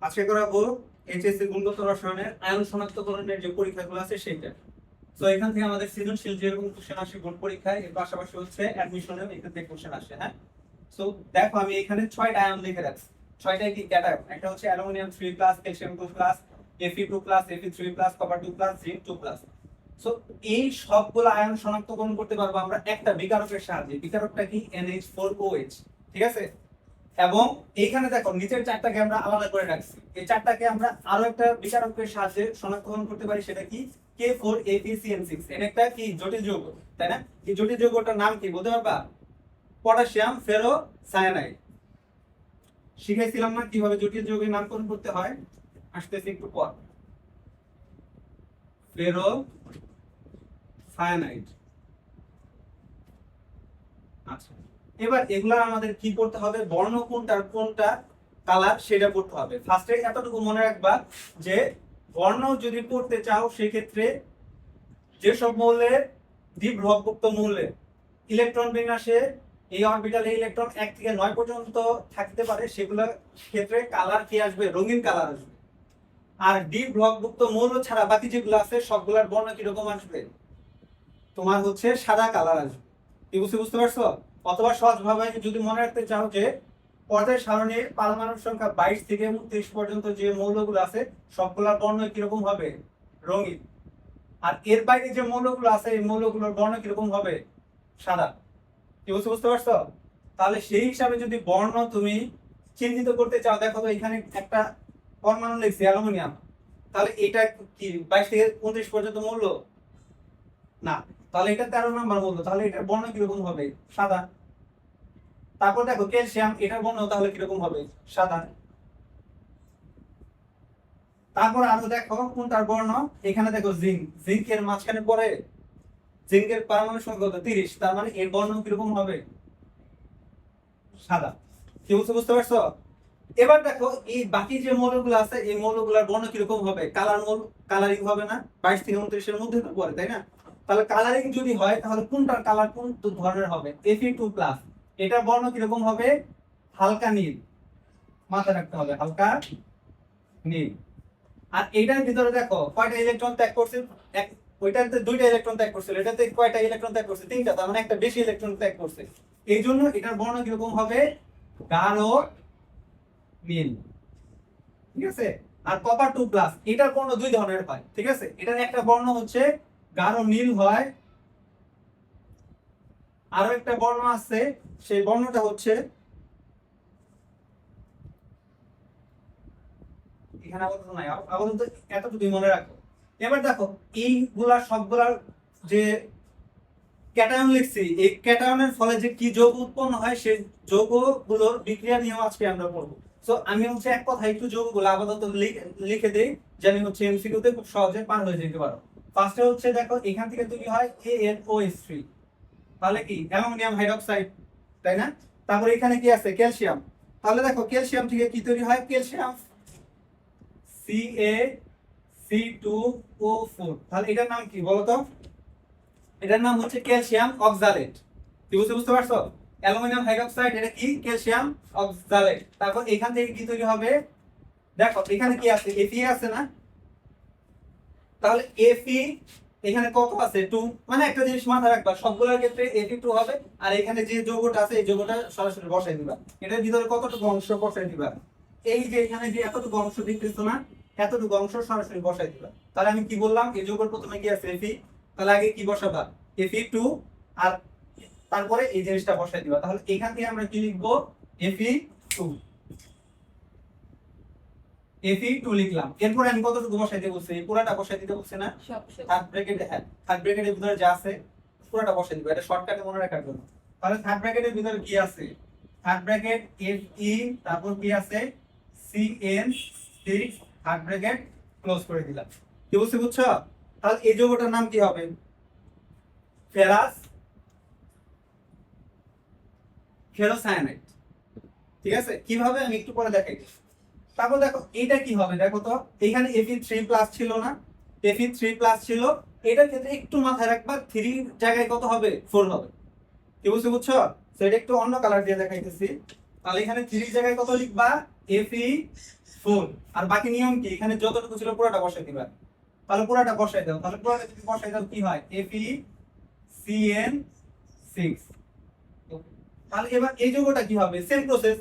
আজকে করাবো এইচএসসি গুণগত রসায়নের আয়ন শনাক্তকরণের যে পরীক্ষাগুলো আছে সেইটা। তো এখান থেকে আমাদের সৃজনশীল যেরকম কোশ্চেন আসে বোর্ড পরীক্ষায়, এর পাশাপাশি হচ্ছে অ্যাডমিশনেও এখান থেকে কোশ্চেন আসে। হ্যাঁ, সো দেখো আমি এখানে 6টা আয়ন লিখে রাখছি। 6টাই কি ক্যাটায়ন? একটা হচ্ছে aluminium 3+, calcium 2+, Fe2+, Fe3+, copper 2+, zinc 2+। So এই সবগুলো আয়ন শনাক্তকরণ করতে পারবো আমরা একটা বিকারকের সাহায্যে। বিকারকটা কি? NH4OH। ঠিক আছে, এবং এইখানে দেখো নিচের চারটাকে আমরা আলাদা করে রাখছি। এই চারটাকে আমরা আরো একটা বিচারকের সাহায্যে শনাক্তকরণ করতে পারি, সেটা কি? K4AgCN6। এটা একটা কি জটিল যৌগ, তাই না? এই জটিল যৌগটার নাম কি বলতে পারবা? পটাশিয়াম ফেরো সায়ানাইড। শিখাইছিলাম না কিভাবে জটিল যৌগের নামকরণ করতে হয়? আসতেছি একটু পর। ফেরো সায়ানাইড। আচ্ছা, এবার এগুলা আমাদের কি করতে হবে? বর্ণ কোনটার কোনটা কালার সেটা পড়তে হবে। ফার্স্টে এতটুকু মনে রাখবা যে বর্ণ যদি পড়তে চাও সেক্ষেত্রে যেসব মৌলের দ্বিধ্রুবযুক্ত মৌলের ইলেকট্রন বিন্যাসে এই অরবিটালে ইলেকট্রন 1 থেকে 9 পর্যন্ত থাকতে পারে, সেগুলোর ক্ষেত্রে কালার কি আসবে? রঙিন কালার আসবে। আর দ্বিধ্রুবযুক্ত মৌল ছাড়া বাকি যেগুলো আছে সবগুলোর বর্ণ কিরকম আসবে? তোমার হচ্ছে সাদা কালার আসবে। কি বুঝতে পারছো? অথবা সহজভাবে যদি মনে রাখতে চাও যে পর্যায় সারণীর পারমাণবিক সংখ্যা 22 থেকে 29 পর্যন্ত যে মৌলগুলো আছে সবগুলোর বর্ণ কিরকম হবে? রঙিন। আর এর বাইরে যে মৌলগুলো আছে এই মৌলগুলোর বর্ণ কিরকম হবে? সাদা। কি বুঝতে পারছো? তাহলে সেই হিসাবে যদি বর্ণ তুমি চিহ্নিত করতে চাও, দেখো তো এখানে একটা পরমাণু লিখছি অ্যালুমিনিয়াম, তাহলে এটা কি 22 থেকে 29 পর্যন্ত মৌল না? তাহলে এটা 13 নম্বর মৌল, তাহলে এটার বর্ণ কিরকম হবে? সাদা। তারপর দেখো ক্যালসিয়াম, এটার বর্ণ তাহলে কিরকম হবে? সাদা। তারপর আরো দেখো কোনটার বর্ণ, এখানে দেখো জিঙ্ক, জিঙ্কের মাঝখানে পড়ে জিঙ্কের পারমাণবিক সংখ্যা কত? 30, তার মানে এর বর্ণ কিরকম হবে? সাদা। কি বুঝতে পারছো? এবার দেখো এই বাকি যে মৌলগুলো আছে এই মৌলগুলোর বর্ণ কিরকম হবে? কালারিং হবে না? 22 থেকে 29 এর মধ্যে তো পড়ে, তাই না? তাহলে কালারিং যদি হয় তাহলে কোনটার কালার কোন ধরনের হবে? Fe2+। এটার বর্ণ কিরকম হবে? হালকা নীল। মাথায় রাখতে হবে হালকা নীল। আর এটার ভিতরে দেখো কয়টা ইলেকট্রন ত্যাগ করছে? এক, ওইটাতে 2টা ইলেকট্রন ত্যাগ করছে, এটাতে কয়টা ইলেকট্রন ত্যাগ করছে? 3টা, তার মানে একটা বেশি ইলেকট্রন ত্যাগ করছে। এই জন্য এটার বর্ণ কিরকম হবে? গাঢ় নীল। ঠিক আছে। আর কপার 2+, এটার বর্ণ দুই ধরনের হয়। ঠিক আছে, এটার একটা বর্ণ হচ্ছে গাঢ় নীল হয়, আরো একটা বর্ণ আছে সেই বর্ণটা হচ্ছে এখানে আপাতত নাই, আপাতত এতটুকুই মনে রাখো। এবার দেখো এইগুলা সবগুলার যে ক্যাটায়ন লিখছি, এই ক্যাটায়নের ফলে যে কি যৌগ উৎপন্ন হয় সেই যৌগগুলোর বিক্রিয়া নিয়েও আজকে আমরা পড়বো। সো আমি হচ্ছে এক কথা একটু যৌগগুলো আপাতত লিখে দেই, যেন হচ্ছে এমসিকিউতে খুব সহজে পার হয়ে যেতে পারো। ফার্স্টে হচ্ছে দেখো এখান থেকে তৈরি হয় AnOH3, তাহলে কি অ্যামোনিয়াম হাইড্রোক্সাইড, তাই না? তারপরে এখানে কি আছে? ক্যালসিয়াম। তাহলে দেখো ক্যালসিয়াম থেকে কি তৈরি হয়? Calcium CaC2O4। তাহলে এটার নাম কি বলো তো? এটার নাম হচ্ছে ক্যালসিয়াম অক্সালেট। কি বুঝতে পারছো? অ্যালুমিনিয়াম হাইড্রোক্সাইড, এটা কি? Calcium oxalate. তারপর এখান থেকে কি তৈরি হবে? দেখো এখানে কি আছে? Fe আছে না? তাহলে Fe এখানে কত আছে? 2। মানে একটা জিনিস মাথায় রাখবা, সবগুলোর ক্ষেত্রে Fe2 হবে। আর এখানে যে যৌগটা আছে এই যৌগটা সরাসরি বসাই দিবা। এটার ভিতরে কতটুকু অংশ বসাই দিবা? এই যে এখানে যে এতটুকু অংশ দেখতেছো না, এতটুকু অংশ সরাসরি বসাই দিবা। তাহলে আমি কি বললাম? এই যৌগের প্রথমে কি আছে? Fe। তাহলে আগে কি বসাবা? Fe2। আর তারপরে এই জিনিসটা বসাই দিবা। তাহলে এখান থেকে আমরা কি লিখবো? Fe2। Fe2 লিখলাম। এরপরে আমি কতটুকু বসাইতে বলছি? এই পুরাটা বসাই দিতে বলছি না? থার্ড ব্র্যাকেটে, হ্যাঁ থার্ড ব্র্যাকেটের ভিতরে যা আছে পুরাটা বসাই দিব, এটা শর্টকাটে মনে রাখার জন্য। তাহলে থার্ড ব্র্যাকেটের ভিতরে কি আছে? থার্ড ব্র্যাকেট Fe, তারপর কি আছে? CN6, থার্ড ব্র্যাকেট ক্লোজ করে দিলাম। কি বুঝছো? তাহলে এই যৌগটার নাম কি হবে? Ferrous ferrocyanide. ঠিক আছে, কিভাবে আমি একটু পরে দেখাই। তারপর দেখো এইটা কি হবে? দেখো তো এখানে Fe3+ ছিল না? Fe3+ ছিল। এটার ক্ষেত্রে একটু মাথায় রাখবা 3 জায়গায় কত হবে? 4 হবে। কি বুঝছো? সেটা একটু অন্য কালার দিয়ে দেখাইতেছি। তাহলে এখানে 3 এর জায়গায় কত লিখবা Fe4 আর বাকি নিয়ম কি এখানে যতটুকু ছিল পুরোটা বসাই দিবা তাহলে পুরোটা বসাই দাও তাহলে পুরোটা যদি বসাই দাও কি হয় FeCN6 তাহলে এবার এই যৌগটা কি হবে সেম প্রসেস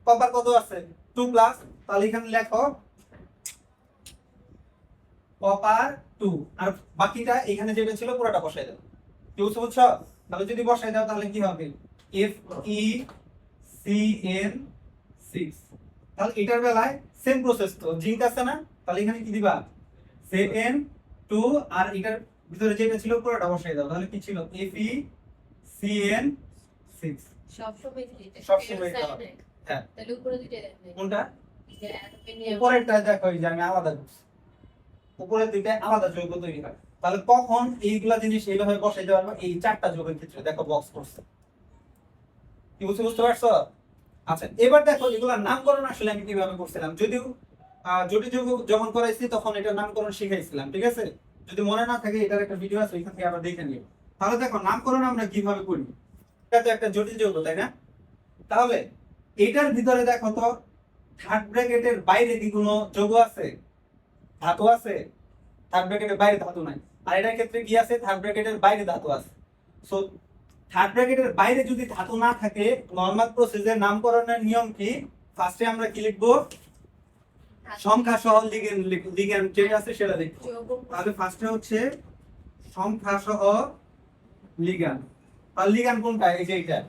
কপার কত আছে 2 প্লাস তাহলে এখানে লেখো কপার 2 আর বাকিটা এখানে যেটা ছিল পুরোটা বসাই দাও কি বুঝছো তাহলে যদি বসাই দাও তাহলে কি হবে FeCN6 তাহলে এটার বেলায় সেম প্রসেস তো জিঙ্ক আছে না তাহলে এখানে কি দিবা Cn2 আর এটার ভিতরে যেটা ছিল পুরোটা বসাই দাও তাহলে কি ছিল FeCN6 সবসময় দিতে হবে হ্যাঁ তাহলে উপরে দুইটা দেন কোনটা যে উপরেরটা দেখো এই যে আমি আলাদা করছি উপরের দুইটা আলাদা যৌগ তৈরি হয় তাহলে কখন এইগুলা জিনিস এইভাবে বসাইতে পারবো এই 4টা যৌগের ক্ষেত্রে দেখো বক্স করছে কি বুঝতে পারছো আচ্ছা এবার দেখো এগুলা নামকরণ আসলে আমি কিভাবে করছিলাম যদিও জটিল যৌগ যখন করাইছি তখন এটা নামকরণ শিখাইছিলাম ঠিক আছে যদি মনে না থাকে এটার একটা ভিডিও আছে ওইখান থেকে আবার দেখে নিও তাহলে দেখো নামকরণ আমরা কিভাবে করি এটা তো একটা জটিল যৌগ তাই না তাহলে এটার ভিতরে দেখো তো থার্ড ব্র্যাকেটের বাইরে কি কোনো যৌগ আছে ধাতু আছে থার্ড ব্র্যাকেটের বাইরে ধাতু নাই আর এটার ক্ষেত্রে কি আছে থার্ড ব্র্যাকেটের বাইরে ধাতু আছে সো থার্ড ব্র্যাকেটের বাইরে যদি ধাতু না থাকে নরমাল প্রসেসের নামকরণের নিয়ম কি ফার্স্টে আমরা কি লিখব সংখ্যা সহ লিগ্যান্ড যেটা আছে সেটা লিখব তাহলে ফার্স্টে হচ্ছে সংখ্যা সহ লিগ্যান্ড আর লিগ্যান্ড কোনটা এই যে এটা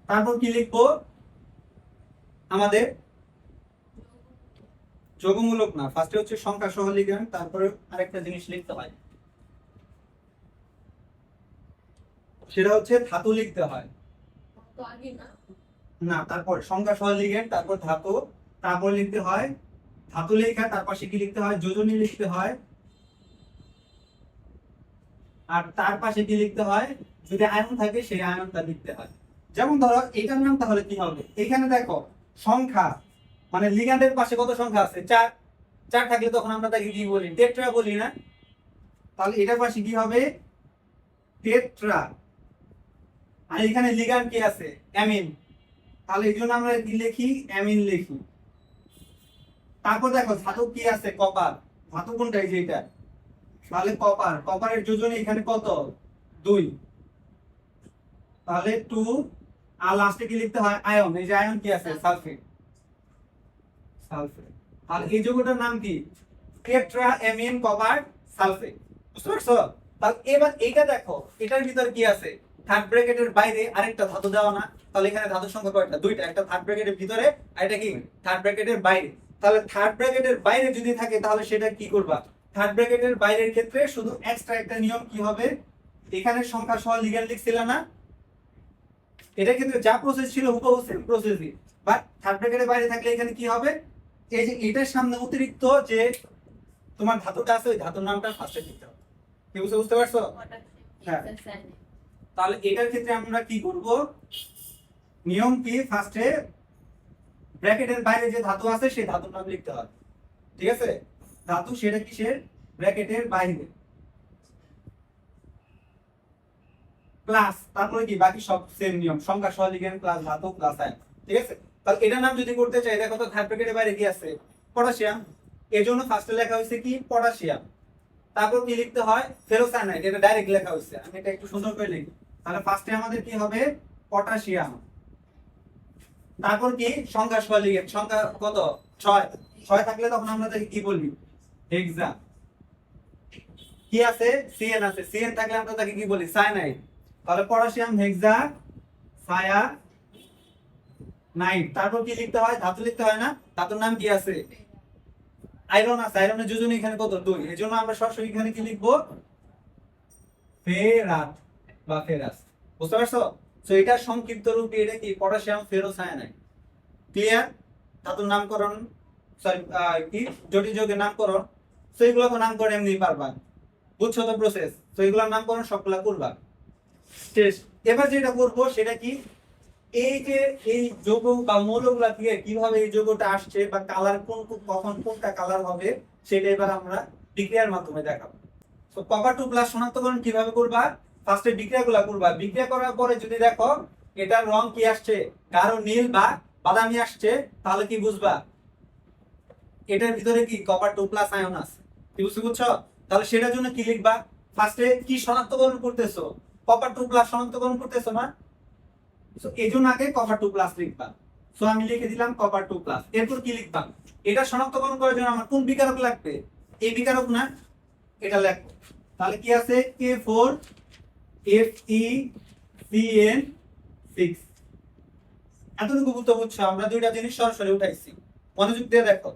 তারপর কি লিখব আমাদের যৌগমূলক না ফার্স্টে হচ্ছে সংখ্যা সহ লিগ্যান্ড তারপরে আরেকটা জিনিস লিখতে হয় সেটা হচ্ছে ধাতু লিখতে হয় তো আগে না না তারপর সংখ্যা সহ লিগ্যান্ড তারপর ধাতু তারপর লিখতে হয় ধাতু লেখা তার পাশে কি লিখতে হয় যোজনী লিখতে হয় আর তার পাশে কি লিখতে হয় যদি আয়ন থাকে সেই আয়নটা লিখতে হয় যেমন ধরো এটার নাম তাহলে কি হবে এখানে দেখো সংখ্যা মানে লিগ্যান্ডের পাশে কত সংখ্যা আছে 4 4 থাকলে তখন আমরা তাকে কি বলি টেট্রা বলি না তাহলে এটার পাশে কি হবে টেট্রা আর এখানে লিগ্যান্ড কি আছে অ্যামিন তাহলে এই জন্য আমরা কি লিখি অ্যামিন লিখি তারপর দেখো ধাতু কি আছে কপার ধাতু কোনটা এই যে এটা তাহলে কপারের যোজনী এখানে কত 2 তাহলে 2 আর লাস্টে কি লিখতে হয় আয়ন এই যে আয়ন কি আছে সালফেট তাহলে এই যৌগটার নাম কি টেট্রাঅ্যামিন কপার সালফেট বুঝতে পারছো তাহলে এবার এইটা দেখো এটার ভিতরে কি আছে থার্ড ব্র্যাকেটের বাইরে আরেকটা ধাতু দেওয়া না তাহলে এখানে ধাতুর সংখ্যা কয়টা দুইটা একটা থার্ড ব্র্যাকেটের ভিতরে আর এটা কি থার্ড ব্র্যাকেটের বাইরে তাহলে থার্ড ব্র্যাকেটের বাইরে যদি থাকে তাহলে সেটা কি করবা থার্ড ব্র্যাকেটের বাইরের ক্ষেত্রে শুধু এক্সট্রা একটা নিয়ম কি হবে এখানে সংখ্যা সহ লিগ্যান্ড লিখছিল না এটা কিন্তু যা প্রসেস ছিল হুবহু সেম প্রসেসই বাট থার্ড ব্র্যাকেটের বাইরে থাকলে এখানে কি হবে এই যে এটার সামনে অতিরিক্ত যে তোমার ধাতুটা আছে ওই ধাতুর নামটা ফার্স্টে লিখতে হবে কি বুঝতে পারছো হ্যাঁ তাহলে এটার ক্ষেত্রে আমরা কি করব নিয়ম কি ফার্স্টে ব্র্যাকেটের বাইরে যে ধাতু আছে সেই ধাতুর নাম লিখতে হবে ঠিক আছে ধাতু সেটা কিসের ব্র্যাকেটের বাইরে প্লাস তারপরে কি বাকি সব সেম নিয়ম সংখ্যা সহ লিগ্যান্ড প্লাস ধাতু প্লাস আয়ন ঠিক আছে তাহলে এটার নাম যদি করতে চাই দেখো তো থার্ড ব্র্যাকেটের বাইরে কি আছে পটাশিয়াম এজন্য ফার্স্টে লেখা হয়েছে কি পটাশিয়াম তারপর কি লিখতে হয় ফেরোসায়ানাইড এটা ডাইরেক্ট লেখা হয়েছে আমি এটা একটু সুন্দর করে লিখি তাহলে ফার্স্টে আমাদের কি হবে পটাশিয়াম তারপর কি সংখ্যা সহ লিগ্যান্ড সংখ্যা কত 6 থাকলে তখন আমরা তাকে কি বলবি হেক্সা কি আছে সিএন আছে সিএন থাকলে আমরা তাকে কি বলি সায়ানাইড তাহলে পটাশিয়াম হেক্সা সায়ানাইড তারপর কি লিখতে হয় ধাতু লিখতে হয় না ধাতুর নাম কি আছে আয়রন আছে আয়রনের যোজনী এখানে কত 2 এজন্য আমরা সরাসরি এখানে কি লিখব ফেরাত বা ফেরাস বুঝতে পারছো সো এটা সংক্ষিপ্ত রূপে এটা কি পটাশিয়াম ফেরোসায়ানাইড ক্লিয়ার ধাতুর নামকরণ সরি কি জটিল যৌগের নামকরণ সো এগুলো তো নামকরণ এমনি পারবা বুঝছো তো প্রসেস তো এগুলোর নামকরণ সবগুলা করবা টেস্ট এবার যেটা করব সেটা কি এই যে এই যৌগ বা মৌলগুলা থেকে কিভাবে এই যৌগটা আসছে বা কালার কখন কোনটা কালার হবে সেটা এবার আমরা বিক্রিয়ার মাধ্যমে দেখাবো তো কপার 2 প্লাস শনাক্তকরণ কিভাবে করবা ফার্স্টে বিক্রিয়াগুলো করবা, বিক্রিয়া করার পরে যদি দেখো এটার রং কি আসছে, গাঢ় নীল বা বাদামি আসছে, তাহলে কি বুঝবা এটার ভিতরে কি কপার 2+ আয়ন আছে। কি বুঝছো? তাহলে সেটার জন্য কি লিখবা, ফার্স্টে কি শনাক্তকরণ করতেছো, কপার 2+ শনাক্তকরণ করতেছো না, সো এই জন্য আগে কপার 2+ লিখবা। সো আমি লিখে দিলাম কপার 2+। এরপর কি লিখবা, এটা শনাক্তকরণ করার জন্য আমার কোন বিকারক লাগবে, এই বিকারক না, এটা লিখবো। তাহলে কি আছে, Fe(CN)6। এতটুকু বুঝতে বুঝছো, আমরা দুইটা জিনিস সরাসরি উঠাইছি, মনোযোগ দিয়ে দেখো,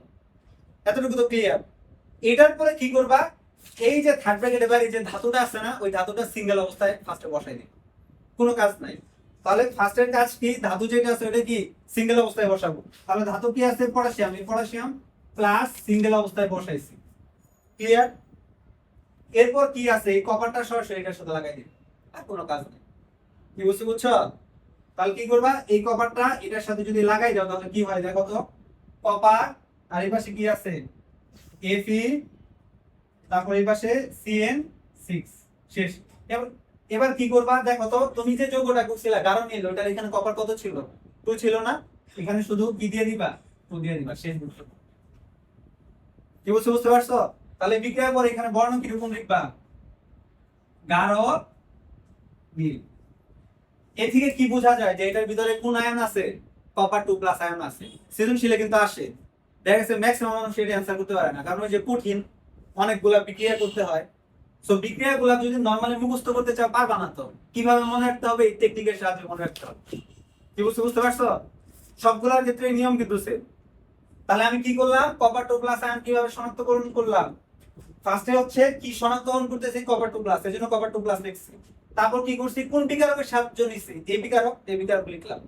এতটুকু তো ক্লিয়ার। এটার পরে কি করবা, এই যে থার্ড ব্র্যাকেটে বাইরে যে ধাতুটা আছে না, ওই ধাতুটা সিঙ্গেল অবস্থায় ফার্স্টে বসাই দিই, কোনো কাজ নাই। তাহলে ফার্স্টের কাজ কি, ধাতু যেটা আছে ওটা কি সিঙ্গেল অবস্থায় বসাবো। তাহলে ধাতু কি আছে, পটাশিয়াম, এই পটাশিয়াম প্লাস সিঙ্গেল অবস্থায় বসাইছি, ক্লিয়ার। এরপর কি আছে, এই কপারটা সরাসরি এটার সাথে লাগাই দিই, আর কোনো কাজ নেই। কি বুঝছো? তাহলে কি করবা, এই কপারটা এটার সাথে যদি লাগাই দাও তাহলে কি হয় দেখো তো, কপার আর এই পাশে কি আছে Fe, তারপর এই পাশে CN6, শেষ। এবার এবার কি করবা দেখো তো, তুমি যে যৌগটা করছিলা গাঢ় নীল, ওটার এখানে কপার কত ছিল, 2 ছিল না, এখানে শুধু কি দিয়ে দিবা, 2 দিয়ে দিবা, শেষ। বুঝছো? কি বুঝতে পারছো? তাহলে বিক্রিয়ার পর এখানে বর্ণ কিরকম লিখবা, গাঢ় নীল। এ থেকে কি বোঝা যায় যে এটার ভিতরে কোন আয়ন আছে, কপার 2+ আয়ন আছে। সৃজনশীলে কিন্তু আসে, দেখা গেছে ম্যাক্সিমাম মানুষ এটা অ্যান্সার করতে পারে না, কারণ ওই যে কঠিন অনেকগুলা বিক্রিয়া করতে হয়। সো বিক্রিয়াগুলা যদি নরমালি মুখস্থ করতে চাও পারবা না, তো কিভাবে মনে রাখতে হবে, এই টেকনিকের সাহায্যে মনে রাখতে হবে। কি বুঝতে পারছো? সবগুলোর ক্ষেত্রে নিয়ম কিন্তু সেম। তাহলে আমি কি করলাম, কপার 2+ আয়ন কিভাবে শনাক্তকরণ করলাম, ফার্স্টে হচ্ছে কি শনাক্তকরণ করতেছি, কপার 2+, এজন্য কপার 2+ লিখছি। তারপর কি করছি, কোন বিকারকের সাহায্য নিছি, এই বিকারক লিখলাম।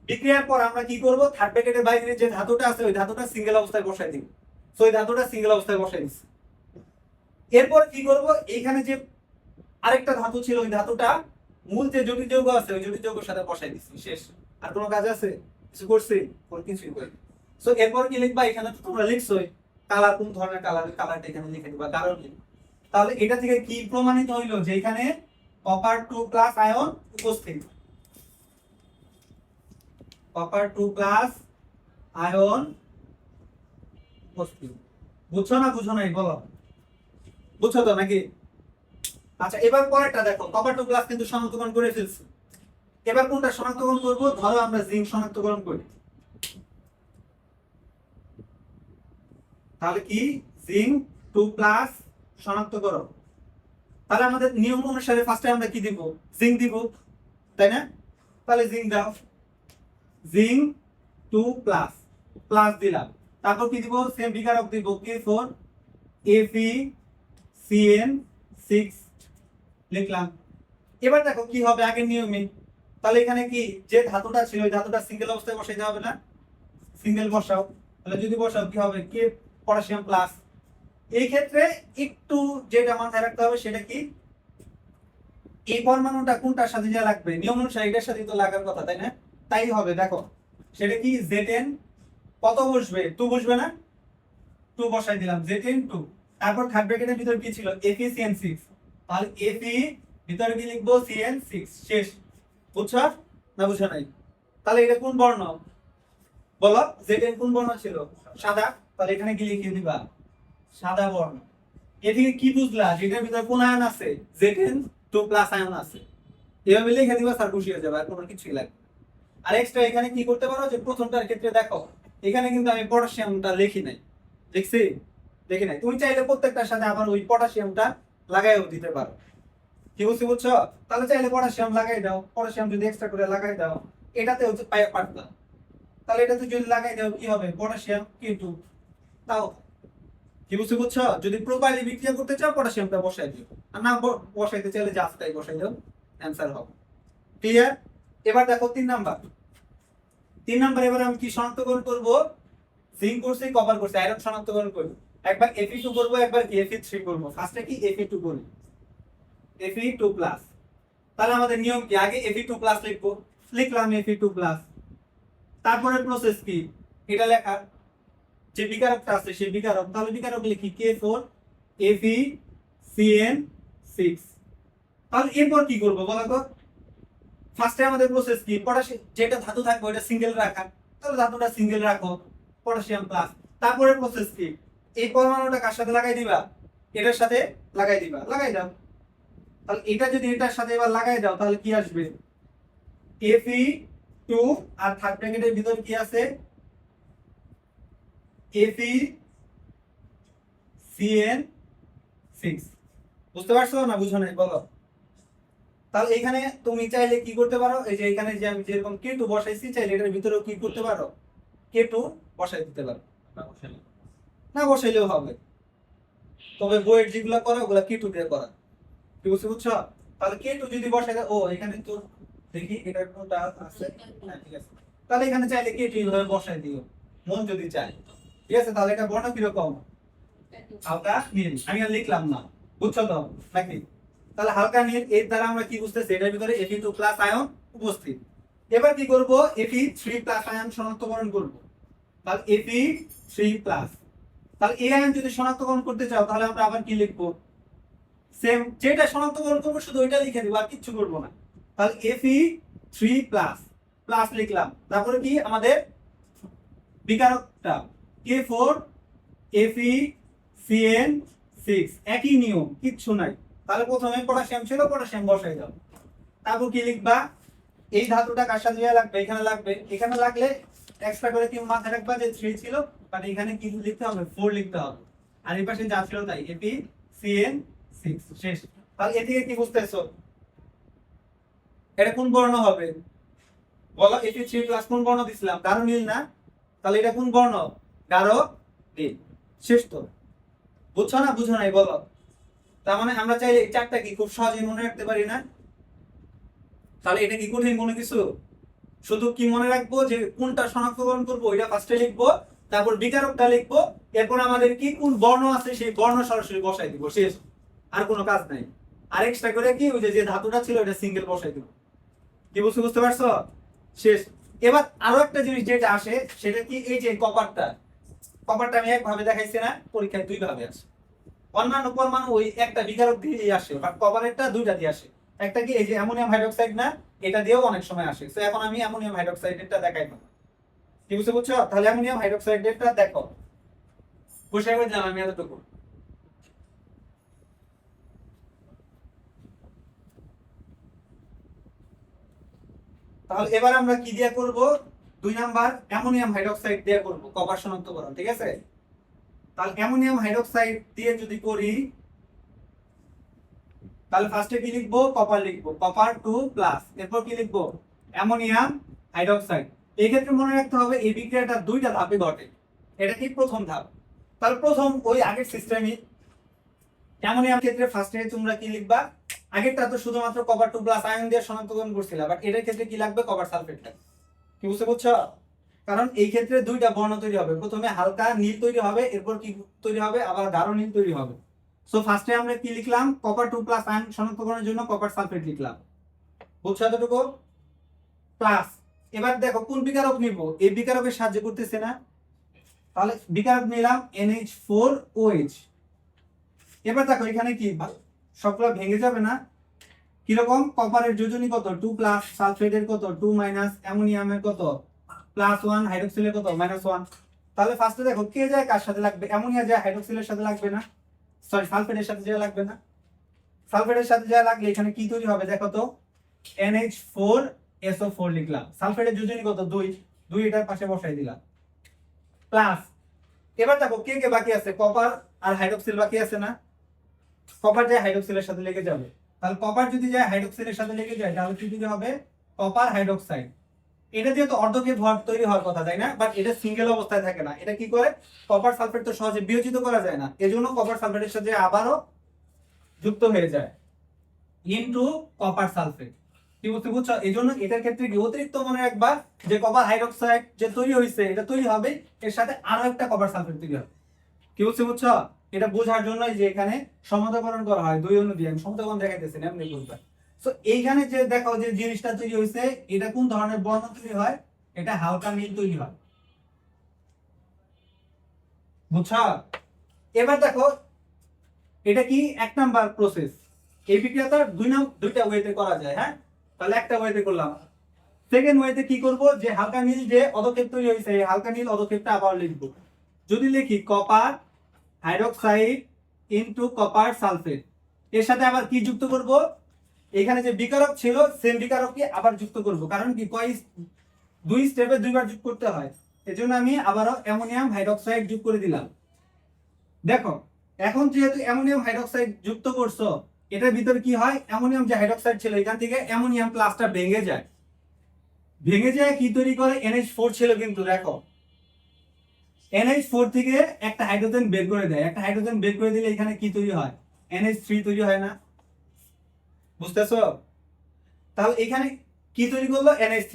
বিক্রিয়ার পর আমরা কি করব, থার্ড ব্র্যাকেটের বাইরে যে ধাতুটা আছে ওই ধাতুটা সিঙ্গেল অবস্থায় বসাই দিব। সো এই ধাতুটা সিঙ্গেল অবস্থায় বসাই দিছি। এরপর কি করব, এইখানে যে আরেকটা ধাতু ছিল ওই ধাতুটা মূল যে জটিল যৌগ আছে ওই জটিল যৌগের সাথে বসাই দিছি, শেষ। আর কোনো কাজ আছে, কিছু করছি, কোনো কিছুই করি। সো এরপর কি লিখবা, এখানে তো তোমরা লিখছোই কালার, কোন ধরনের কালার, কালারটা এখানে লিখে দিবা, কারণ তাহলে এটা থেকে কি প্রমাণিত হইলো যে এখানে কপার 2+ আয়ন উপস্থিত, কপার 2+ আয়ন উপস্থিত। বুঝছো না বুঝো নাই বলো, বুঝছো তো নাকি? আচ্ছা, এবার পরেরটা দেখো, কপার 2+ কিন্তু শনাক্তকরণ করে ফেলছি। এবার কোনটা শনাক্তকরণ করব, ধরো আমরা জিঙ্ক শনাক্তকরণ করি, তাহলে কি জিঙ্ক 2+ শনাক্তকরণ। তাহলে আমাদের নিয়ম অনুসারে ফার্স্টে আমরা কি দিব, জিঙ্ক দিব, তাই না? তাহলে জিঙ্ক দাও, জিঙ্ক 2+ প্লাস দিলাম, তারপর কি দিব, সেম বিকারক দিব, K4 FeCN6 লিখলাম। এবার দেখো কি হবে আগের নিয়মে, তাহলে এখানে কি যে ধাতুটা ছিল ওই ধাতুটা সিঙ্গেল অবস্থায় বসাইতে হবে না, সিঙ্গেল বসাও। তাহলে যদি বসাও কি হবে, K পটাশিয়াম প্লাস। এই ক্ষেত্রে একটু যেটা মাথায় রাখতে হবে সেটা কি, এই পরমাণুটা কোনটার সাথে যা লাগবে, নিয়ম অনুসারে এটার সাথে তো লাগার কথা, তাই না? তাই হবে, দেখো সেটা কি Zn কত বসবে, 2 বসবে না, 2 বসাই দিলাম, Zn2। তারপর থার্ড ব্র্যাকেটের ভিতর কি ছিল, FeCN6, তাহলে Fe ভিতরে কি লিখবো, CN6, শেষ। বুঝছো না বুঝো নাই? তাহলে এটা কোন বর্ণ বলো, Zn কোন বর্ণ ছিল, সাদা, তাহলে এখানে কি লিখে দিবা, সাদা বর্ণ। এ থেকে কি বুঝলা, যেটার ভিতরে কোন আয়ন আছে, Zn2+ আয়ন আছে, এভাবে লিখে দিবা, স্যার খুশি হয়ে যাবে, আর কোনো কিছুই লাগবে। আর এক্সট্রা এখানে কি করতে পারো, যে প্রথমটার ক্ষেত্রে দেখো এখানে কিন্তু আমি পটাশিয়ামটা লিখি নাই, দেখি নাই, তুমি চাইলে প্রত্যেকটার সাথে আবার ওই পটাশিয়ামটা লাগাইও দিতে পারো। কি বুঝছো? তাহলে চাইলে পটাশিয়াম লাগাই দাও, পটাশিয়াম যদি এক্সট্রা করে লাগাই দাও, এটাতে হচ্ছে পারতাম, তাহলে এটাতে যদি লাগাই দাও কি হবে, পটাশিয়াম K2, তাও। কি বুঝছো? যদি প্রোপাইলে বিক্রিয়া করতে চাও পটাশিয়ামটা বসাই দিও, আর না বসাইতে চাইলে জাস্ট তাই বসাই দাও, অ্যান্সার হবে। ক্লিয়ার? এবার দেখো 3 নাম্বার, এবার আমি কি শনাক্তকরণ করব, জিঙ্ক করছি, কপার করছি, আয়রন শনাক্তকরণ করব। একবার Fe2 করব, একবার কি Fe3 করব। ফার্স্টে কি Fe2 করি, Fe2+। তাহলে আমাদের নিয়ম কি, আগে Fe2+ লিখবো, লিখলাম Fe2+। তারপরে প্রসেস কি, এটা লেখা, যে বিকারকটা আছে সেই বিকারক, তাহলে বিকারক লিখি K4 FeCN6, তাহলে এরপর কি করবো বলো তো? ফার্স্টে আমাদের প্রসেস কি, পটাশিয়াম যেটা ধাতু থাকবে ওটা সিঙ্গেল রাখা, তাহলে ধাতুটা সিঙ্গেল রাখো, পটাশিয়াম প্লাস। তারপরে প্রসেস কি, এই পরমাণুটা কার সাথে লাগাই দিবা, এটার সাথে লাগাই দিবা, লাগাই দাও। তাহলে এটা যদি এটার সাথে এবার লাগাই দাও তাহলে কি আসবে, Fe2 আর থার্ড ব্র্যাকেটের ভিতর কি আছে, FeCN6। বুঝতে পারছো না বুঝো নাই বলো? তাহলে এখানে তুমি চাইলে কি করতে পারো, এই যে এখানে যে আমি যেরকম K2 বসাইছি, চাইলে এটার ভিতরেও কি করতে পারো, K2 বসাই দিতে পারো, না বসাইলেও হবে। তবে বইয়ের যেগুলো করা ওগুলা K2 দিয়ে করা, কি বুঝতে বুঝছো? তাহলে K2 যদি বসাই দাও, ও এখানে তো দেখি এটার কোনটা আছে, হ্যাঁ ঠিক আছে। তাহলে এখানে চাইলে K2 এইভাবে বসাই দিও মন যদি চায়, ঠিক আছে। তাহলে এটা বর্ণ কিরকম, হালকা নীল, আমি আর লিখলাম না, বুঝছো তো নাকি? তাহলে হালকা নীল, এর দ্বারা আমরা কি বুঝতেছি, এটার ভিতরে Fe2 প্লাস আয়ন উপস্থিত। এবার কি করব, Fe3 প্লাস আয়ন শনাক্তকরণ করব। তাহলে Fe3 প্লাস, তাহলে এই আয়ন যদি শনাক্তকরণ করতে চাও তাহলে আমরা আবার কি লিখবো, সেম যেটা শনাক্তকরণ করবো শুধু ওইটা লিখে দিব, আর কিচ্ছু করবো না। তাহলে Fe3 প্লাস প্লাস লিখলাম, তারপরে কি আমাদের বিকারকটা K4 FeCN6, একই নিয়ম, কিচ্ছু নাই। তাহলে প্রথমে পটাশিয়াম ছিল, পটাশিয়াম বসাই দাও। তারপর কি লিখবা, এই ধাতুটা কার সাথে লাগবে, এখানে লাগবে, এখানে লাগলে এক্সট্রা করে কি মাথায় রাখবা যে 3 ছিল, বাট এখানে কি লিখতে হবে, 4 লিখতে হবে। আর এই পাশে যা ছিল তাই, FeCN6 শেষ। তাহলে এ থেকে কি বুঝতেছো, এটা কোন বর্ণ হবে বলো, Fe3 প্লাস কোন বর্ণ দিছিলাম, গাঢ় নীল না? তাহলে এটা কোন বর্ণ, গাঢ় নীল, শেষ তো। বুঝছো না বুঝো নাই বলো? তার মানে আমরা চাইলে এই চারটা কি খুব সহজেই মনে রাখতে পারি না? তাহলে এটা কি কঠিন কোনো কিছু? শুধু কি মনে রাখবো যে কোনটা শনাক্তকরণ করবো ওইটা ফার্স্টে লিখবো, তারপর বিকারকটা লিখবো, এরপর আমাদের কি কোন বর্ণ আছে সেই বর্ণ সরাসরি বসাই দিব, শেষ। আর কোনো কাজ নাই। আর এক্সট্রা করে কি, ওই যে ধাতুটা ছিল ওটা সিঙ্গেল বসাই দিব। কি বুঝতে পারছো? শেষ। এবার আরো একটা জিনিস যেটা আসে সেটা কি, এই যে কপারটা আমি একভাবে দেখাইছি না, পরীক্ষায় দুই ভাবে আসে। অন্যান্য পরমাণু ওই একটা বিকারক দিয়ে আসে, বাট কপারেরটা দুইটা দিয়ে আসে। একটা কি, এই যে অ্যামোনিয়াম হাইড্রোক্সাইড না, এটা দিয়েও অনেক সময় আসে। তো এখন আমি অ্যামোনিয়াম হাইড্রোক্সাইডেরটা দেখাই না, কি বুঝছো? তাহলে অ্যামোনিয়াম হাইড্রোক্সাইডেরটা দেখো, বুঝে গেলাম আমি এতটুকু। তাহলে এবার আমরা কি দিয়ে করব, 2 নাম্বার অ্যামোনিয়াম হাইড্রোক্সাইড দিয়ে করব কপার শনাক্তকরণ, ঠিক আছে? তাহলে অ্যামোনিয়াম হাইড্রোক্সাইড দিয়ে যদি করি, তাহলে ফার্স্টে কি লিখবো, কপার লিখবো, কপার 2 প্লাস, এরপর কি লিখবো, অ্যামোনিয়াম হাইড্রোক্সাইড। এই ক্ষেত্রে মনে রাখতে হবে এই বিক্রিয়াটা দুইটা ধাপে ঘটে, এটা কি প্রথম ধাপ। তাহলে প্রথম ওই আগের সিস্টেমই, অ্যামোনিয়াম ক্ষেত্রে ফার্স্টে তোমরা কি লিখবা, আগেরটা তো শুধুমাত্র কপার 2 প্লাস আয়ন দিয়ে শনাক্তকরণ করছিলা, বাট এটার ক্ষেত্রে কি লাগবে, কপার সালফেটটা। কি বুঝছো? কারণ এই ক্ষেত্রে দুইটা বর্ণ তৈরি হবে, প্রথমে হালকা নীল তৈরি হবে, এরপর কি তৈরি হবে, আবার গাঢ় নীল তৈরি হবে। সো ফার্স্টে আমরা কি লিখলাম, কপার 2 প্লাস আয়ন শনাক্তকরণের জন্য কপার সালফেট লিখলাম, বুঝছো এতটুকু? প্লাস এবার দেখো কোন বিকারক নিব, এই বিকারকের সাহায্য করতেছে না, তাহলে বিকারক নিলাম NH4OH। এবার দেখো এখানে কি সবগুলো ভেঙে যাবে না, কিরকম, কপারের যোজনী কত 2 প্লাস, সালফেটের কত 2 মাইনাস, অ্যামোনিয়ামের কত +1, হাইড্রোক্সিলের কত -1। তাহলে ফার্স্টে দেখো কে যায় কার সাথে লাগবে, অ্যামোনিয়া যায় হাইড্রোক্সিলের সাথে লাগবে না, সরি সালফেটের সাথে যায় লাগবে না। সালফেটের সাথে যায় লাগলে এখানে কি তৈরি হবে দেখো তো, NH4SO4 লিখলাম, সালফেটের যোজনী কত 2 এটার পাশে বসাই দিলাম, প্লাস। এবার দেখো কে কে বাকি আছে, কপার আর হাইড্রোক্সিল বাকি আছে না, কপার যায় হাইড্রোক্সিলের সাথে লেগে যাবে। তাহলে কপার যদি যায় হাইড্রোক্সিলের সাথে লেগে যায় তাহলে কি তৈরি হবে, কপার হাইড্রোক্সাইড। এটা দিয়ে তো অর্ধকে ভর তৈরি হওয়ার কথা, তাই না? বাট এটা সিঙ্গেল অবস্থায় থাকে না, এটা কি করে, কপার সালফেট তো সহজে বিয়োজিত করা যায় না, এজন্য কপার সালফেটের সাথে আবারও যুক্ত হয়ে যায় ইনটু কপার সালফেট। কি বুঝছো? এজন্য এটার ক্ষেত্রে কি অতিরিক্ত মনে রাখবা যে কপার হাইড্রোক্সাইড যে তৈরি হয়েছে এটা তৈরি হবে, এর সাথে আরো একটা কপার সালফেট তৈরি হবে। কি বুঝছো? এটা বোঝার জন্য যে এখানে সমতাকরণ করা হয়, 2 অণু দিয়ে আমি সমতাকরণ দেখাইতেছি না, এমনি বুঝবা। সো এইখানে যে দেখো যে জিনিসটা তৈরি হয়েছে, এটা কোন ধরনের বর্ণ তৈরি হয়, এটা হালকা নীল তৈরি হয়, বুঝছো? এবার দেখো এটা কি 1 নাম্বার প্রসেস, এই বিক্রিয়াটা দুইটা ওয়েতে করা যায়, হ্যাঁ? তাহলে একটা ওয়েতে করলাম। সেকেন্ড ওয়েতে কি করব, যে হালকা নীল যে অদক্ষেপ তৈরি হয়েছে এই হালকা নীল অদক্ষেপটা আবার লিখব। যদি লিখি copper hydroxide into copper sulphate, এর সাথে আবার কি যুক্ত করব, এখানে যে বিকারক ছিল সেম বিকারককে আবার যুক্ত করব। কারণ কি দুই স্টেপে দুইবার যোগ করতে হয়, এজন্য আমি আবারও অ্যামোনিয়াম হাইড্রোক্সাইড যোগ করে দিলাম। দেখো এখন যেহেতু অ্যামোনিয়াম হাইড্রোক্সাইড যুক্ত করছো, এটার ভিতরে কি হয়, অ্যামোনিয়াম যে হাইড্রোক্সাইড ছিল এখান থেকে অ্যামোনিয়াম প্লাসটা ভেঙে যায়। ভেঙে যায় কি তৈরি করে, NH4 ছিল, কিন্তু দেখো NH4 থেকে একটা হাইড্রোজেন বের করে দেয়। একটা হাইড্রোজেন বের করে দিলে এখানে কি তৈরি হয়, NH3 তৈরি হয় না? বুঝতেছো? তাহলে এখানে কি তৈরি করলো, NH3।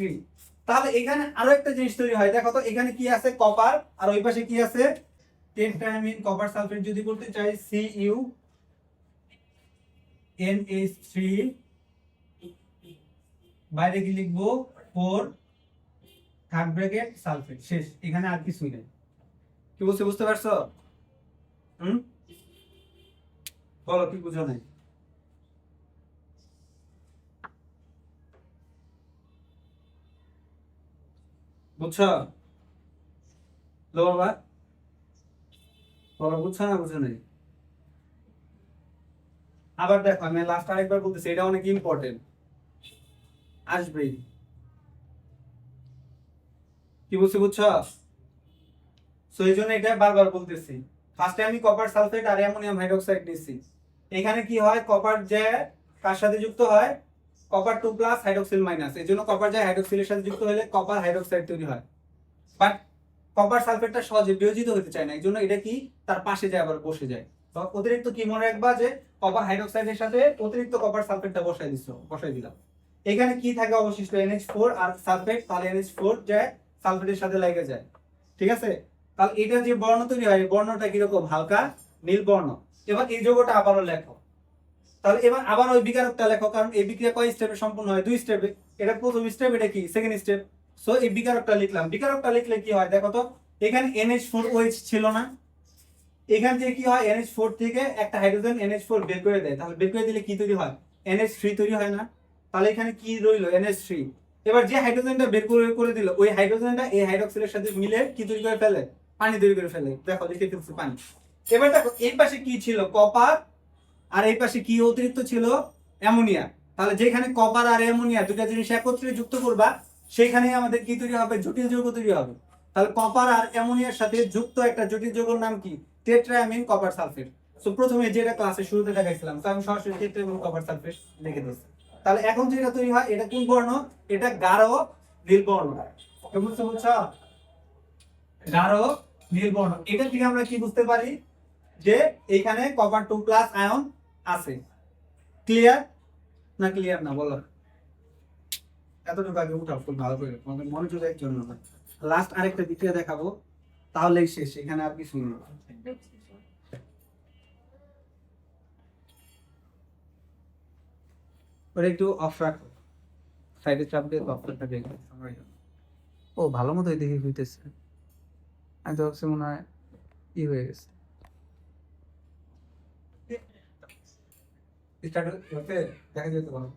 তাহলে এখানে আরো একটা জিনিস তৈরি হয়, দেখো তো এখানে কি আছে, কপার, আর ওই পাশে কি আছে, টেট্রামিন কপার সালফেট যদি করতে চাই CuNH3, বাইরে কি লিখবো 4 থার্ড ব্র্যাকেট সালফেট, শেষ। এখানে আর কিছুই নেই। কি বলছে, বুঝতে পারছো? বলো কি বুঝো নাই? বুঝছো লো বাবা? বলো বুঝছো না বুঝো নাই? আবার দেখো আমি লাস্ট আরেকবার বলতেছি, এটা অনেক ইম্পর্টেন্ট, আসবেই। কি বলছি বুঝছো? সো এই জন্য এটা বারবার বলতেছি। ফার্স্টে আমি কপার সালফেট আর অ্যামোনিয়াম হাইড্রোক্সাইড নিচ্ছি। এখানে কি হয়, কপার যে কার সাথে যুক্ত হয়, কপার 2 প্লাস হাইড্রোক্সিল মাইনাস, এই জন্য কপার যে হাইড্রোক্সিলের সাথে যুক্ত হলে কপার হাইড্রোক্সাইড তৈরি হয়। বাট কপার সালফেটটা সহজে বিয়োজিত হতে চায় না, এই জন্য এটা কি তার পাশে যায়, আবার বসে যায়। তো অতিরিক্ত কি মনে রাখবা, যে কপার হাইড্রোক্সাইডের সাথে অতিরিক্ত কপার সালফেটটা বসাই দিলাম। এখানে কি থাকে অবশিষ্ট, NH4 আর সালফেট, তাহলে NH4 যায় সালফেটের সাথে লেগে যায়। ঠিক আছে? তাহলে এটা যে বর্ণ তৈরি হয়, বর্ণটা কিরকম, হালকা নীল বর্ণ। এবার এই যৌগটা আবারও লেখো। তাহলে এবার আবার ওই বিকারকটা লেখো, কারণ এই বিক্রিয়া কয় স্টেপে সম্পূর্ণ হয়, 2 স্টেপে। এটা প্রথম স্টেপ, এটা কি সেকেন্ড স্টেপ। সো এই বিকারকটা লিখলাম। বিকারকটা লিখলে কি হয় দেখো তো, এখানে NH4OH ছিল না, এখান থেকে কি হয়, NH4 থেকে একটা হাইড্রোজেন NH4 বের করে দেয়। তাহলে বের করে দিলে কি তৈরি হয়, NH3 তৈরি হয় না? তাহলে এখানে কি রইলো, NH3। এবার যে হাইড্রোজেনটা বের করে দিল, ওই হাইড্রোজেনটা এই হাইড্রোক্সিলের সাথে মিলে কি তৈরি করে ফেলে, পানি তৈরি করে ফেলে। দেখো লিখে ফেলছি পানি। এবার দেখো এই পাশে কি ছিল, কপার, আর এই পাশে কি অতিরিক্ত ছিল, অ্যামোনিয়া। তাহলে যেখানে কপার আর অ্যামোনিয়া দুটা জিনিস একত্রে যুক্ত করবা, সেখানে আমাদের কি তৈরি হবে, জটিল যৌগ তৈরি হবে। তাহলে কপার আর অ্যামোনিয়ার সাথে যুক্ত একটা জটিল যৌগের নাম কি, টেট্রাঅ্যামিন কপার সালফেট। সো প্রথমে যেটা ক্লাসে শুরুতে দেখাইছিলাম, তো আমি সরাসরি টেট্রাঅ্যামিন কপার সালফেট লিখে দিচ্ছি। তাহলে এখন যেটা তৈরি হয়, এটা কোন বর্ণ, এটা গাঢ় নীল বর্ণ। বুঝছো বুঝছো? গাঢ় নীল বর্ণ। এটা থেকে আমরা কি বুঝতে পারি, যে এখানে কপার 2 প্লাস আয়ন আছে। ক্লিয়ার না ক্লিয়ার না বলো? এতটুকু আগে উঠাও খুব ভালো করে, তোমাদের মনোযোগের জন্য। লাস্ট আরেকটা বিক্রিয়া দেখাবো, তাহলেই শেষ, এখানে আর কিছু নেই। ওটা একটু অফ রাখো, সাইডে চাপ দিয়ে অফ রাখা দেখবে। ও ভালো মতো দেখে হইতেছে, আমি তো ভাবছি মনে হয় ই হয়ে গেছে। দেখা যেতে পারো।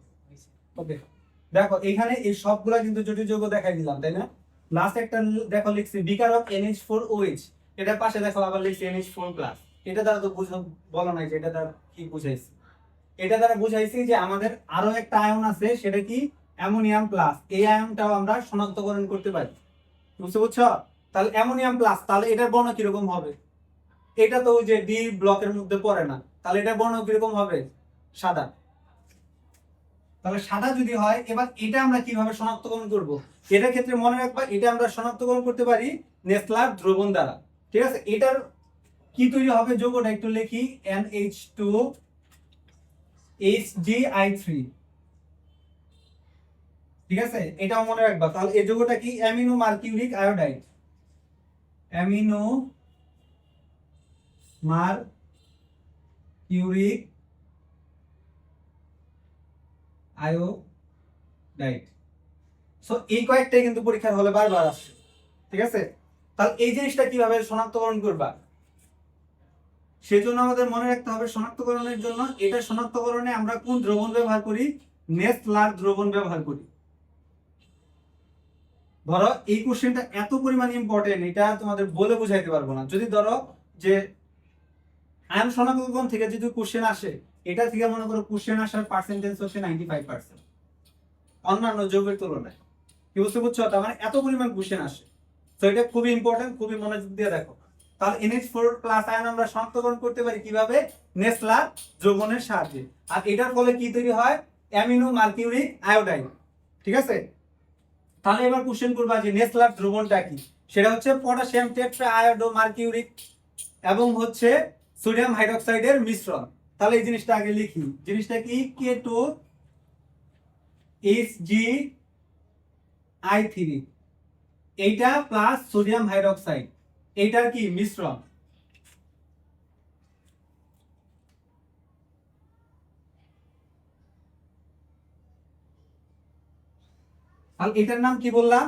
ওকে দেখো এখানে এই সবগুলা কিন্তু জটিল যৌগ দেখাই দিলাম, তাই না? লাস্ট একটা দেখো লিখছি বিকারক NH4OH, এটার পাশে দেখো আবার লিখছি NH4+। এটা দ্বারা তো বুঝো বলো নাই যে এটা দ্বারা কি বুঝাইছি। এটা দ্বারা বুঝাইছি যে আমাদের আরো একটা আয়ন আছে, সেটা কি অ্যামোনিয়াম প্লাস। এই আয়নটাও আমরা শনাক্তকরণ করতে পারি। বুঝতে বুঝছো? তাহলে অ্যামোনিয়াম প্লাস, তাহলে এটার বর্ণ কিরকম হবে, এটা তো ওই যে ডি ব্লকের মধ্যে পড়ে না, তাহলে এটার বর্ণ কিরকম হবে, সাদা। তাহলে সাদা যদি হয়, এবার এটা আমরা কিভাবে শনাক্তকরণ করব, এটার ক্ষেত্রে মনে রাখবা, এটা আমরা শনাক্তকরণ করতে পারি নেসলার দ্রবণ দ্বারা। ঠিক আছে? এটার কি তৈরি হবে, যৌগটা একটু লিখি, NH2HgI3। ঠিক আছে? এটাও মনে রাখবা। তাহলে এই যৌগটা কি, amino mercuric iodide. Amino mercuric iodide. So এই কয়েকটাই কিন্তু পরীক্ষার হলে বারবার আসছে। ঠিক আছে? তাহলে এই জিনিসটা কিভাবে শনাক্তকরণ করবা, সেজন্য আমাদের মনে রাখতে হবে শনাক্তকরণের জন্য এটা শনাক্তকরণে আমরা কোন দ্রবণ ব্যবহার করি, নেসলার দ্রবণ ব্যবহার করি। ধরো এই কোশ্চেনটা এত পরিমাণ ইম্পর্টেন্ট, এটা তোমাদের বলে বোঝাইতে পারবো না। যদি ধরো যে আয়ন শনাক্তকরণ থেকে যদি কোশ্চেন আসে, এটা থেকে মনে করো কোশ্চেন আসার পার্সেন্টেজ হচ্ছে 95% অন্যান্য যৌগের তুলনায়। কি বুঝতে পারছো? তার মানে এত পরিমাণ কোশ্চেন আসে, তো এটা খুবই ইম্পর্টেন্ট, খুবই মনোযোগ দিয়ে দেখো। তাহলে NH4 প্লাস আয়ন আমরা শনাক্তকরণ করতে পারি কিভাবে, নেসলার দ্রবণের সাহায্যে। আর এটার ফলে কি তৈরি হয়, অ্যামিনো মার্কিউরিক আয়োডাইড। ঠিক আছে, তাহলে এবার কোশ্চেন করবা যে নেসলার দ্রবণটা কি, সেটা হচ্ছে পটাশিয়াম টেট্রা আয়োডো মার্কিউরিক এবং হচ্ছে সোডিয়াম হাইড্রোক্সাইডের মিশ্রণ। তাহলে এই জিনিসটা আগে লিখি, জিনিসটা কি, K2HgI3 এইটা প্লাস সোডিয়াম হাইড্রোক্সাইড, এইটার কি মিশ্রণ। আর এটার নাম কি বললাম,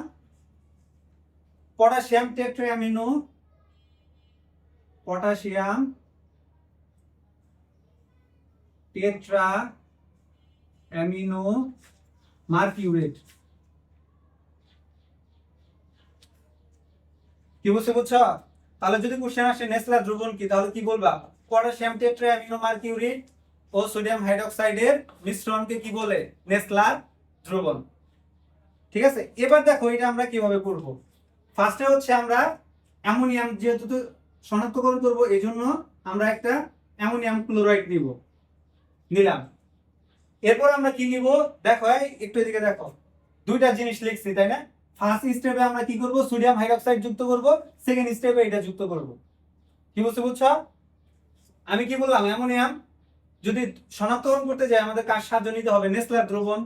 potassium tetraamino, potassium tetra amino mercurate. কি বুঝতে পারছো? তাহলে যদি কোশ্চেন আসে নেসলার দ্রবণ কি, তাহলে কি বলবা, পটাশিয়াম টেট্রা অ্যামিনো মার্কিউরেট ও সোডিয়াম হাইড্রোক্সাইডের মিশ্রণকে কি বলে, নেসলার দ্রবণ। ঠিক আছে, এবার দেখো এটা আমরা কিভাবে করব। ফার্স্টে হচ্ছে আমরা অ্যামোনিয়াম যেহেতু শনাক্তকরণ করব, এই জন্য আমরা একটা অ্যামোনিয়াম ক্লোরাইড নিলাম। এরপর আমরা কি নিব, দেখো একটু এদিকে দেখো, দুইটা জিনিস লিখছি তাই না। ফার্স্ট স্টেপে আমরা কি করব, সোডিয়াম হাইড্রোক্সাইড যুক্ত করব, সেকেন্ড স্টেপে এটা যুক্ত করব। কি বুঝতে পারছো? আমি কি বললাম, অ্যামোনিয়াম যদি শনাক্তকরণ করতে যাই আমাদের কার সাহায্য নিতে হবে, নেসলার দ্রবণ।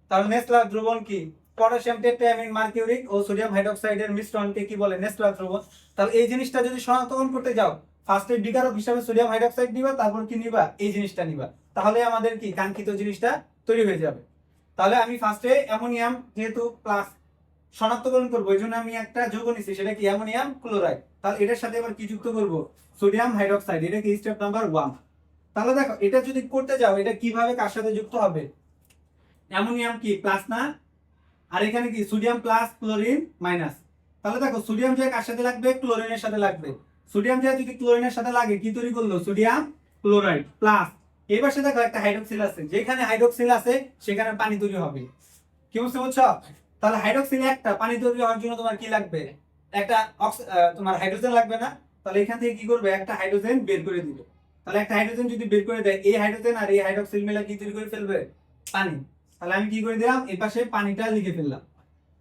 তাহলে নেসলার দ্রবণ কি, পটাশিয়াম টেট্রাঅ্যামিন মার্কিউরিক ও সোডিয়াম হাইড্রোক্সাইডের মিশ্রণকে কি বলে, নেসলার দ্রবণ। তাহলে এই জিনিসটা যদি শনাক্তকরণ করতে যাও, ফার্স্টে বিকারক হিসাবে সোডিয়াম হাইড্রোক্সাইড নিবা, তারপর কি নিবা, এই জিনিসটা নিবা। তাহলে আমাদের কি কাঙ্ক্ষিত জিনিসটা তৈরি হয়ে যাবে। তাহলে আমি ফার্স্টে অ্যামোনিয়াম যেহেতু প্লাস শনাক্তকরণ করবো, এই জন্য আমি একটা যৌগ নিচ্ছি, সেটা কি অ্যামোনিয়াম ক্লোরাইড। তাহলে এটার সাথে এবার কি যুক্ত করব, সোডিয়াম হাইড্রোক্সাইড, এটা কি স্টেপ নাম্বার 1। তাহলে দেখো এটা যদি করতে যাও, এটা কিভাবে কার সাথে যুক্ত হবে, অ্যামোনিয়াম কি প্লাস না, আর এখানে কি সোডিয়াম প্লাস ক্লোরিন মাইনাস। তাহলে দেখো সোডিয়াম যে কার সাথে লাগবে, ক্লোরিনের সাথে লাগবে। সোডিয়াম যে যদি ক্লোরিনের সাথে লাগে, কি তৈরি করলো, সোডিয়াম ক্লোরাইড প্লাস। এই পাশে দেখো একটা হাইড্রোক্সিল আছে, যেখানে হাইড্রোক্সিল আছে সেখানে পানি তৈরি হবে। কি বুঝতে পারছো? তাহলে হাইড্রোক্সিল একটা, পানি তৈরি হওয়ার জন্য তোমার কি লাগবে, একটা তোমার হাইড্রোজেন লাগবে না। তাহলে এখান থেকে কি করবে, একটা হাইড্রোজেন বের করে দিবে। তাহলে একটা হাইড্রোজেন যদি বের করে দেয়, এই হাইড্রোজেন আর এই হাইড্রোক্সিল মিলে কি তৈরি করে ফেলবে, পানি। তাহলে আমি কি করে দিলাম, এই পাশে পানিটা লিখে ফেললাম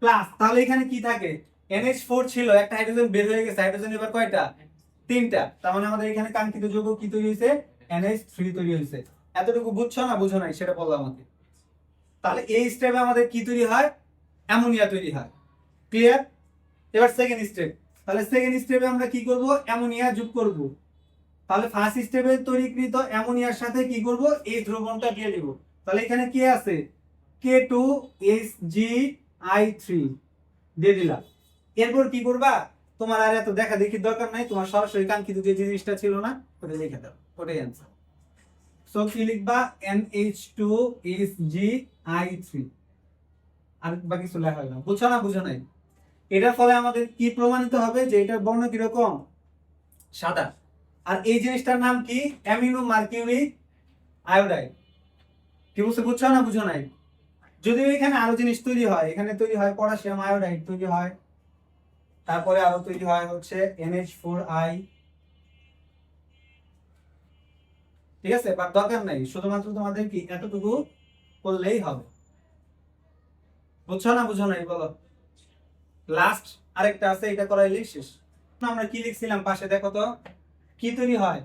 প্লাস। তাহলে এখানে কি থাকে, NH4 ছিল, একটা হাইড্রোজেন বের হয়ে গেছে, হাইড্রোজেন এবার কয়টা, 3টা। তার মানে আমাদের এখানে কাঙ্ক্ষিত যৌগ কি তৈরি হয়েছে, NH3 তৈরি হয়েছে। এতটুকু বুঝছো না বুঝো নাই সেটা বললাম আমাকে। তাহলে এই স্টেপে আমাদের কি তৈরি হয়, অ্যামোনিয়া তৈরি হয়। ক্লিয়ার? এবার সেকেন্ড স্টেপ, তাহলে সেকেন্ড স্টেপে আমরা কি করব, অ্যামোনিয়া যোগ করব। তাহলে ফার্স্ট স্টেপে তৈরিকৃত অ্যামোনিয়ার সাথে কি করব, এই দ্রবণটা দিয়ে দিব। তাহলে এখানে কি আছে, K2HgI3 দিয়ে দিলাম। এরপর কি করবা, তোমার আর এত দেখা দেখির দরকার নাই, তোমার সরাসরি কাঙ্ক্ষিত যে জিনিসটা ছিল না ওটা লিখে দাও, ওটাই অ্যান্সার। সো কি লিখবা, NH2HgI3, আর বাকি চলে হয় না। বুঝছো না বুঝো নাই? এটার ফলে আমাদের কি প্রমাণিত হবে, যে এটার বর্ণ কিরকম, সাদা। আর এই জিনিসটার নাম কি, অ্যামিনো মার্কিউরিক আয়োডাইড। কি বুঝছো না বুঝো নাই? যদিও এখানে আরো জিনিস তৈরি হয়, এখানে তৈরি হয় পটাশিয়াম আয়োডাইড তৈরি হয়, তারপরে আরো তৈরি হয় হচ্ছে NH4I। ঠিক আছে, বাট দরকার নাই, শুধুমাত্র তোমাদের কি এতটুকু করলেই হবে। বুঝছো না বুঝো নাই বলো? লাস্ট আরেকটা আছে, এটা করাইলেই শেষ। আমরা কি লিখছিলাম পাশে দেখো তো, কি তৈরি হয়,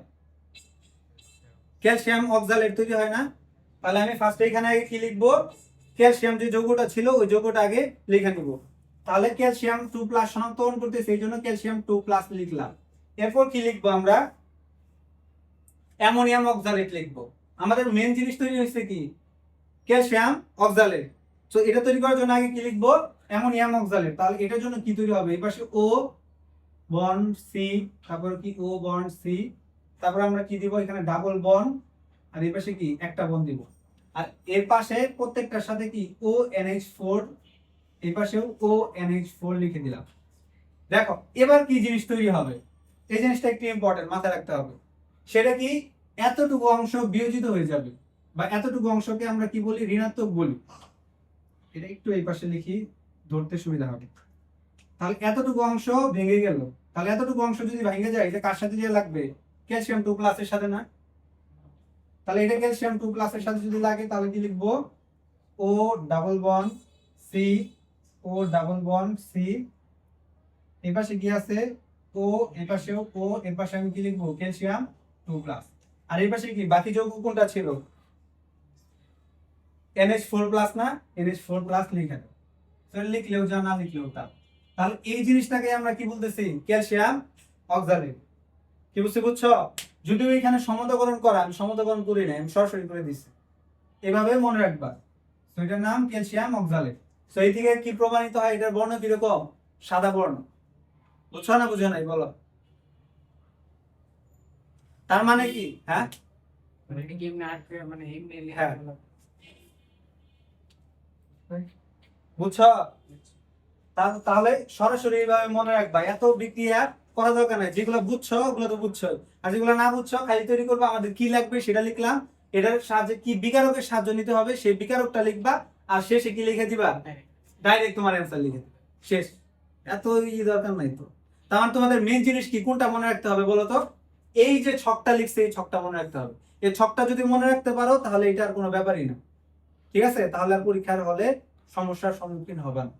ক্যালসিয়াম অক্সালেট তৈরি হয় না। তাহলে আমি ফার্স্টে এখানে আগে কি লিখবো, ক্যালসিয়াম যে যৌগটা ছিল ওই যৌগটা আগে লিখে নিব। তাহলে ক্যালসিয়াম 2+ শনাক্তকরণ করতে, সেই জন্য ক্যালসিয়াম 2+ লিখলাম। এরপর কি লিখবো আমরা, অ্যামোনিয়াম অক্সালেট লিখবো। আমাদের মেন জিনিস তৈরি হয়েছে কি, ক্যালসিয়াম অক্সালেট। তো এটা তৈরি করার জন্য আগে কি লিখবো, অ্যামোনিয়াম অক্সালেট। তাহলে এটার জন্য কি তৈরি হবে, এই পাশে O বন্ড C, তারপর কি O বন্ড C, তারপর আমরা কি দিব এখানে ডাবল বন্ড, আর এই পাশে কি একটা বন্ড দিব, আর এর পাশে প্রত্যেকটার সাথে কি ONH4, এই পাশেও ONH4 লিখে দিলাম। দেখো এবার কি জিনিস তৈরি হবে, এই জিনিসটা একটু ইম্পর্টেন্ট, মাথায় রাখতে হবে। সেটা কি, এতটুকু অংশ বিয়োজিত হয়ে যাবে, বা এতটুকু অংশকে আমরা কি বলি, ঋণাত্মক বলি। এটা একটু এই পাশে লিখি, ধরতে সুবিধা হবে। তাহলে এতটুকু অংশ ভেঙে গেল, তাহলে এতটুকু অংশ যদি ভেঙে যায়, এটা কার সাথে যে লাগবে, ক্যালসিয়াম 2+ এর সাথে না। তাহলে এটা ক্যালসিয়াম 2+ এর সাথে যদি লাগে, তাহলে কি লিখবো, O double bond C, O double bond C, এই পাশে কি আছে O, এই পাশেও O, এর পাশে আমি কি লিখবো, ক্যালসিয়াম 2+। আর এই পাশে কি বাকি যৌগ কোনটা ছিল, NH4+ না, NH4+ লিখে দাও। তাহলে লিখলেও যা, না লিখলেও তা। তাহলে এই জিনিসটাকে আমরা কি বলতেছি, ক্যালসিয়াম অক্সালেট। কি বুঝছো? যদিও এখানে সমতাকরণ করা, আমি সমতাকরণ করি না, আমি সরাসরি করে দিচ্ছি, এভাবে মনে রাখবা। তো এটার নাম ক্যালসিয়াম অক্সালেট। তো এই থেকে কি প্রমাণিত হয়, এটার বর্ণ কিরকম, সাদা বর্ণ। বুঝছো না বুঝো নাই বলো? তার মানে কি, হ্যাঁ হ্যাঁ, বুঝছো? তাহলে সরাসরি এইভাবে মনে রাখবা, এত বিক্রিয়া করা দরকার নাই। যেগুলো বুঝছো ওগুলো তো বুঝছো, আর যেগুলো না বুঝছো খালি তৈরি করবা, আমাদের কি লাগবে সেটা লিখলাম, এটার সাহায্যে কি বিকারকের সাহায্য নিতে হবে সেই বিকারকটা লিখবা, আর শেষে কি লিখে দিবা, ডাইরেক্ট তোমার অ্যান্সার লিখে দিবা, শেষ। এত দরকার নাই তো। তার মানে তোমাদের মেন জিনিস কি, কোনটা মনে রাখতে হবে বলো তো, এই যে ছকটা লিখছে এই ছকটা মনে রাখতে হবে। এই ছকটা যদি মনে রাখতে পারো তাহলে এটা আর কোনো ব্যাপারই না। ঠিক আছে, তাহলে আর পরীক্ষার হলে সমস্যার সম্মুখীন হবে না।